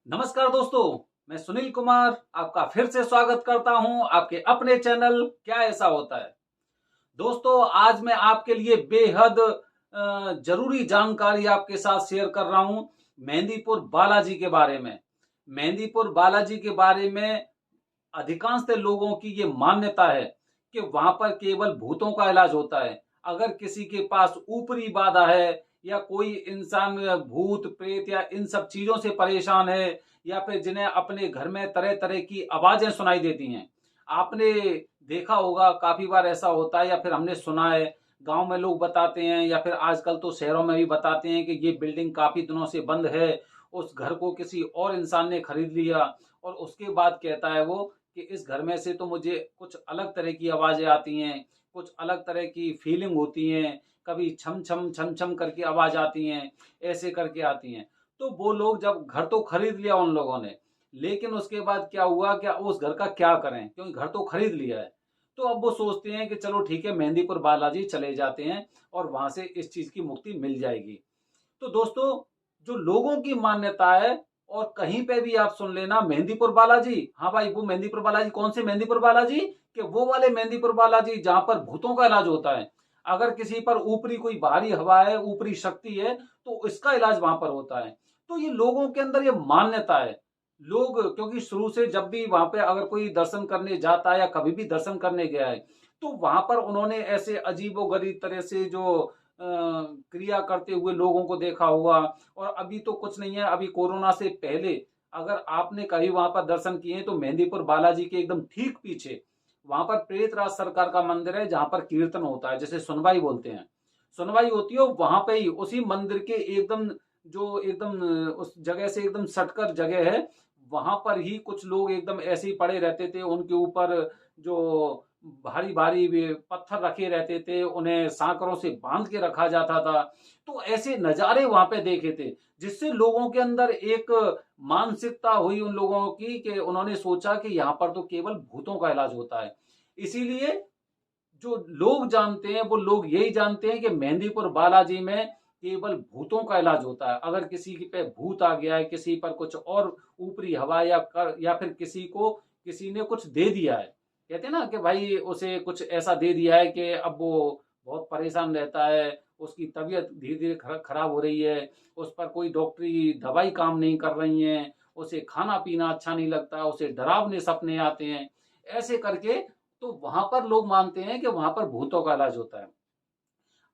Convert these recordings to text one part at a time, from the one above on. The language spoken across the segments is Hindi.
नमस्कार दोस्तों, मैं सुनील कुमार आपका फिर से स्वागत करता हूं आपके अपने चैनल क्या ऐसा होता है। दोस्तों, आज मैं आपके लिए बेहद जरूरी जानकारी आपके साथ शेयर कर रहा हूं मेहंदीपुर बालाजी के बारे में। मेहंदीपुर बालाजी के बारे में अधिकांश लोगों की ये मान्यता है कि वहां पर केवल भूतों का इलाज होता है। अगर किसी के पास ऊपरी बाधा है या कोई इंसान भूत प्रेत या इन सब चीजों से परेशान है या फिर जिन्हें अपने घर में तरह तरह की आवाजें सुनाई देती हैं, आपने देखा होगा काफी बार ऐसा होता है या फिर हमने सुना है, गांव में लोग बताते हैं या फिर आजकल तो शहरों में भी बताते हैं कि ये बिल्डिंग काफी दिनों से बंद है, उस घर को किसी और इंसान ने खरीद लिया और उसके बाद कहता है वो कि इस घर में से तो मुझे कुछ अलग तरह की आवाजें आती हैं, कुछ अलग तरह की फीलिंग होती हैं, कभी छम छम करके आवाज आती हैं, ऐसे करके आती हैं। तो वो लोग जब घर तो खरीद लिया उन लोगों ने, लेकिन उसके बाद क्या हुआ, क्या उस घर का क्या करें, क्योंकि घर तो खरीद लिया है। तो अब वो सोचते हैं कि चलो ठीक है, मेहंदीपुर बालाजी चले जाते हैं और वहां से इस चीज की मुक्ति मिल जाएगी। तो दोस्तों, जो लोगों की मान्यता है, और कहीं पे भी आप सुन लेना मेहंदीपुर बालाजी, हाँ भाई वो मेहंदीपुर बालाजी कौन से मेहंदीपुर बालाजी, कि वो वाले मेहंदीपुर बालाजी जहां पर भूतों का इलाज होता है। अगर किसी पर ऊपरी कोई बाहरी हवा है, ऊपरी शक्ति है, तो इसका इलाज वहां पर होता है। तो ये लोगों के अंदर ये मान्यता है। लोग क्योंकि शुरू से जब भी वहां पे अगर कोई दर्शन करने जाता है या कभी भी दर्शन करने गया है, तो वहां पर उन्होंने ऐसे अजीबोगरीब तरह से जो क्रिया करते हुए लोगों को देखा होगा। और अभी तो कुछ नहीं है, अभी कोरोना से पहले अगर आपने कहीं वहां पर दर्शन किए तो मेहंदीपुर बालाजी के एकदम ठीक पीछे वहां पर प्रेतराज सरकार का मंदिर है, जहां पर कीर्तन होता है, जैसे सुनवाई बोलते हैं, सुनवाई होती है वहां पे ही, उसी मंदिर के एकदम जो एकदम उस जगह से एकदम सटकर जगह है, वहां पर ही कुछ लोग एकदम ऐसे ही पड़े रहते थे, उनके ऊपर जो भारी भारी पत्थर रखे रहते थे, उन्हें सांकरों से बांध के रखा जाता था। तो ऐसे नजारे वहां पे देखे थे, जिससे लोगों के अंदर एक मानसिकता हुई उन लोगों की कि उन्होंने सोचा कि यहाँ पर तो केवल भूतों का इलाज होता है। इसीलिए जो लोग जानते हैं वो लोग यही जानते हैं कि मेहंदीपुर बालाजी में केवल भूतों का इलाज होता है। अगर किसी पे भूत आ गया है, किसी पर कुछ और ऊपरी हवा या फिर किसी को किसी ने कुछ दे दिया है, कहते हैं ना कि भाई उसे कुछ ऐसा दे दिया है कि अब वो बहुत परेशान रहता है, उसकी तबीयत धीरे धीरे खराब हो रही है, उस पर कोई डॉक्टरी दवाई काम नहीं कर रही है, उसे खाना पीना अच्छा नहीं लगता, उसे डरावने सपने आते हैं, ऐसे करके। तो वहां पर लोग मानते हैं कि वहां पर भूतों का इलाज होता है।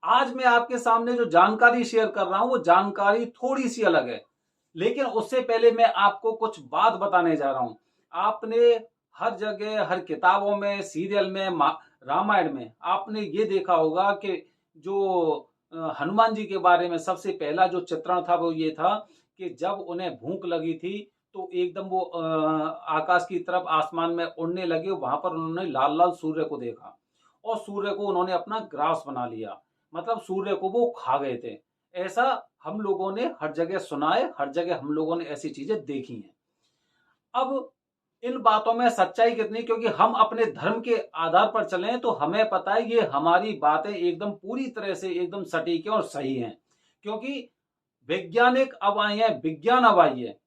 आज मैं आपके सामने जो जानकारी शेयर कर रहा हूं वो जानकारी थोड़ी सी अलग है, लेकिन उससे पहले मैं आपको कुछ बात बताने जा रहा हूं। आपने हर जगह, हर किताबों में, सीरियल में, रामायण में आपने ये देखा होगा कि जो हनुमान जी के बारे में सबसे पहला जो चित्रण था वो ये था कि जब उन्हें भूख लगी थी तो एकदम वो आकाश की तरफ आसमान में उड़ने लगे, वहां पर उन्होंने लाल लाल सूर्य को देखा और सूर्य को उन्होंने अपना ग्रास बना लिया, मतलब सूर्य को वो खा गए थे। ऐसा हम लोगों ने हर जगह सुना है, हर जगह हम लोगों ने ऐसी चीजें देखी हैं। अब इन बातों में सच्चाई कितनी, क्योंकि हम अपने धर्म के आधार पर चलें तो हमें पता है ये हमारी बातें एकदम पूरी तरह से एकदम सटीक है और सही हैं, क्योंकि वैज्ञानिक अब आए हैं, विज्ञान अब आई है।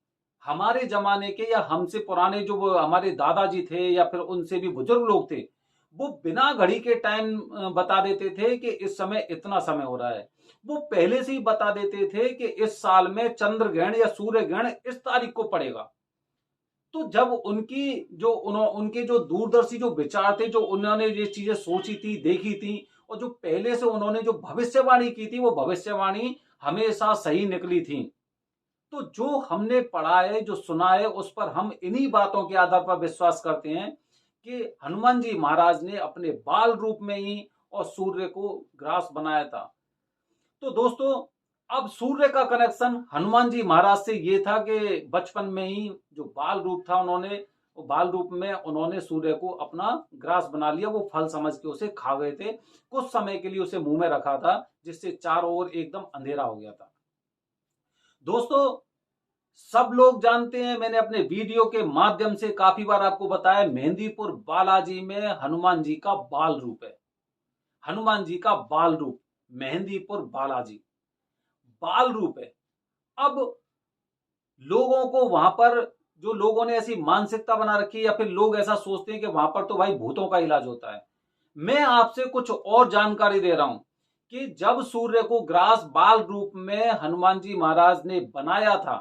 हमारे जमाने के या हमसे पुराने जो वो हमारे दादाजी थे या फिर उनसे भी बुजुर्ग लोग थे, वो बिना घड़ी के टाइम बता देते थे कि इस समय इतना समय हो रहा है। वो पहले से ही बता देते थे कि इस साल में चंद्र ग्रहण या सूर्य ग्रहण इस तारीख को पड़ेगा। तो जब उनके जो दूरदर्शी जो विचार थे, जो उन्होंने ये चीजें सोची थी, देखी थी, और जो पहले से उन्होंने जो भविष्यवाणी की थी वो भविष्यवाणी हमेशा सही निकली थी। तो जो हमने पढ़ा है, जो सुना है, उस पर हम इन्हीं बातों के आधार पर विश्वास करते हैं कि हनुमान जी महाराज ने अपने बाल रूप में ही और सूर्य को ग्रास बनाया था। तो दोस्तों, अब सूर्य का कनेक्शन हनुमान जी महाराज से ये था कि बचपन में ही जो बाल रूप था उन्होंने, वो बाल रूप में उन्होंने सूर्य को अपना ग्रास बना लिया, वो फल समझ के उसे खा गए थे। कुछ समय के लिए उसे मुंह में रखा था, जिससे चारों ओर एकदम अंधेरा हो गया था। दोस्तों, सब लोग जानते हैं, मैंने अपने वीडियो के माध्यम से काफी बार आपको बताया, मेहंदीपुर बालाजी में हनुमान जी का बाल रूप है। हनुमान जी का बाल रूप, मेहंदीपुर बालाजी बाल रूप है। अब लोगों को वहां पर, जो लोगों ने ऐसी मानसिकता बना रखी है या फिर लोग ऐसा सोचते हैं कि वहां पर तो भाई भूतों का इलाज होता है। मैं आपसे कुछ और जानकारी दे रहा हूं कि जब सूर्य को ग्रास बाल रूप में हनुमान जी महाराज ने बनाया था,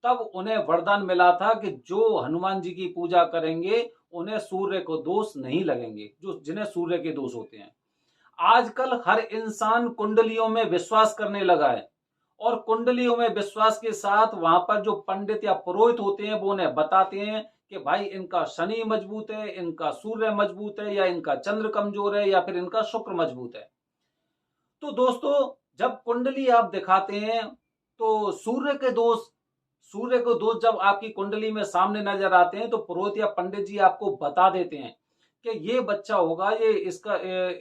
तब उन्हें वरदान मिला था कि जो हनुमान जी की पूजा करेंगे उन्हें सूर्य को दोष नहीं लगेंगे, जो जिन्हें सूर्य के दोष होते हैं। आजकल हर इंसान कुंडलियों में विश्वास करने लगा है, और कुंडलियों में विश्वास के साथ वहां पर जो पंडित या पुरोहित होते हैं वो उन्हें बताते हैं कि भाई इनका शनि मजबूत है, इनका सूर्य मजबूत है, या इनका चंद्र कमजोर है, या फिर इनका शुक्र मजबूत है। तो दोस्तों, जब कुंडली आप दिखाते हैं तो सूर्य को दोष जब आपकी कुंडली में सामने नजर आते हैं तो पुरोहित या पंडित जी आपको बता देते हैं कि ये बच्चा होगा, ये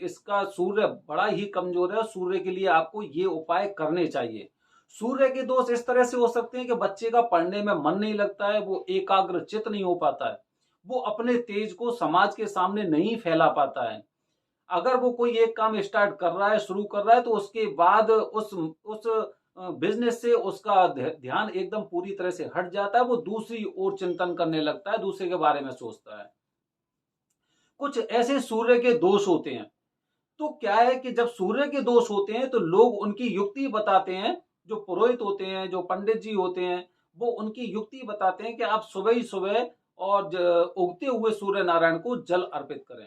इसका सूर्य बड़ा ही कमजोर है, सूर्य के लिए आपको ये उपाय करने चाहिए। सूर्य के दोष इस तरह से हो सकते हैं कि बच्चे का पढ़ने में मन नहीं लगता है, वो एकाग्र चित्त नहीं हो पाता है, वो अपने तेज को समाज के सामने नहीं फैला पाता है। अगर वो कोई एक काम स्टार्ट कर रहा है, शुरू कर रहा है, तो उसके बाद उस बिजनेस से उसका ध्यान एकदम पूरी तरह से हट जाता है, वो दूसरी ओर चिंतन करने लगता है, दूसरे के बारे में सोचता है। कुछ ऐसे सूर्य के दोष होते हैं। तो क्या है कि जब सूर्य के दोष होते हैं तो लोग उनकी युक्ति बताते हैं, जो पुरोहित होते हैं, जो पंडित जी होते हैं, वो उनकी युक्ति बताते हैं कि आप सुबह ही सुबह और उगते हुए सूर्य नारायण को जल अर्पित करें।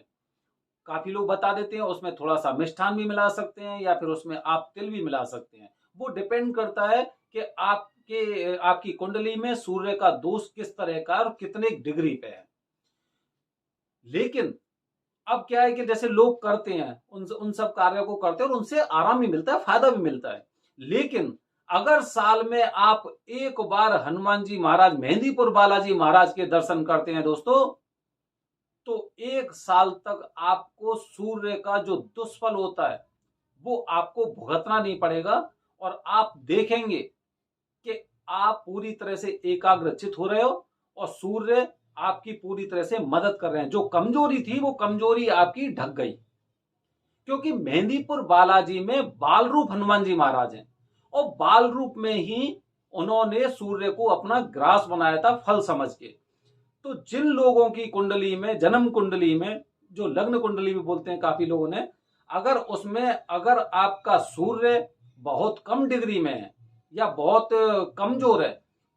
काफी लोग बता देते हैं उसमें थोड़ा सा मिष्ठान भी मिला सकते हैं, या फिर उसमें आप तिल भी मिला सकते हैं। वो डिपेंड करता है कि आपकी कुंडली में सूर्य का दोष किस तरह का और कितने डिग्री पे है। लेकिन अब क्या है कि जैसे लोग करते हैं, उन सब कार्यों को करते हैं और उनसे आराम भी मिलता है, फायदा भी मिलता है। लेकिन अगर साल में आप एक बार हनुमान जी महाराज, मेहंदीपुर बालाजी महाराज के दर्शन करते हैं दोस्तों, तो एक साल तक आपको सूर्य का जो दुष्फल होता है वो आपको भुगतना नहीं पड़ेगा, और आप देखेंगे कि आप पूरी तरह से एकाग्रचित हो रहे हो और सूर्य आपकी पूरी तरह से मदद कर रहे हैं। जो कमजोरी थी वो कमजोरी आपकी ढक गई, क्योंकि मेहंदीपुर बालाजी में बाल रूप हनुमान जी महाराज हैं, और बाल रूप में ही उन्होंने सूर्य को अपना ग्रास बनाया था फल समझ के। तो जिन लोगों की कुंडली में, जन्म कुंडली में, जो लग्न कुंडली भी बोलते हैं काफी लोगों ने, अगर आपका सूर्य बहुत कम डिग्री में है या बहुत कमजोर है,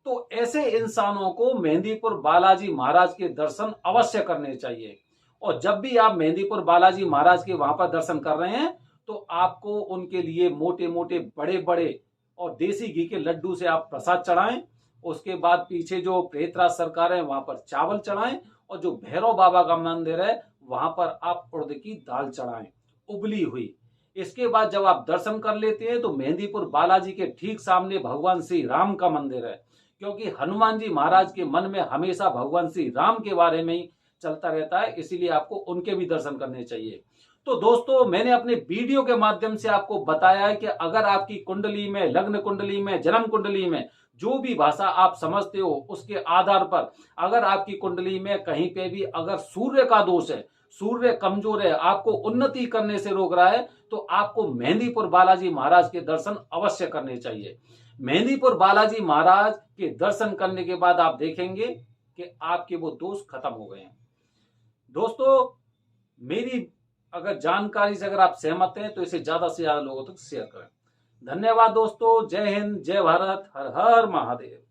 तो ऐसे इंसानों को मेहंदीपुर बालाजी महाराज के दर्शन अवश्य करने चाहिए। और जब भी आप मेहंदीपुर बालाजी महाराज के वहां पर दर्शन कर रहे हैं तो आपको उनके लिए मोटे मोटे बड़े बड़े और देसी घी के लड्डू से आप प्रसाद चढ़ाएं। उसके बाद पीछे जो प्रेतराज सरकार है वहां पर चावल चढ़ाएं, और जो भैरव बाबा का मंदिर है वहां पर आप उड़द की दाल चढ़ाएं, उबली हुई। इसके बाद जब आप दर्शन कर लेते हैं तो मेहंदीपुर बालाजी के ठीक सामने भगवान श्री राम का मंदिर है, क्योंकि हनुमान जी महाराज के मन में हमेशा भगवान श्री राम के बारे में ही चलता रहता है, इसीलिए आपको उनके भी दर्शन करने चाहिए। तो दोस्तों, मैंने अपने वीडियो के माध्यम से आपको बताया है कि अगर आपकी कुंडली में, लग्न कुंडली में, जन्म कुंडली में जो भी भाषा आप समझते हो उसके आधार पर अगर आपकी कुंडली में कहीं पे भी अगर सूर्य का दोष है, सूर्य कमजोर है, आपको उन्नति करने से रोक रहा है, तो आपको मेहंदीपुर बालाजी महाराज के दर्शन अवश्य करने चाहिए। मेहंदीपुर बालाजी महाराज के दर्शन करने के बाद आप देखेंगे कि आपके वो दोष खत्म हो गए हैं। दोस्तों, मेरी अगर जानकारी से अगर आप सहमत हैं तो इसे ज्यादा से ज्यादा लोगों तक शेयर करें। धन्यवाद दोस्तों। जय हिंद, जय भारत, हर हर महादेव।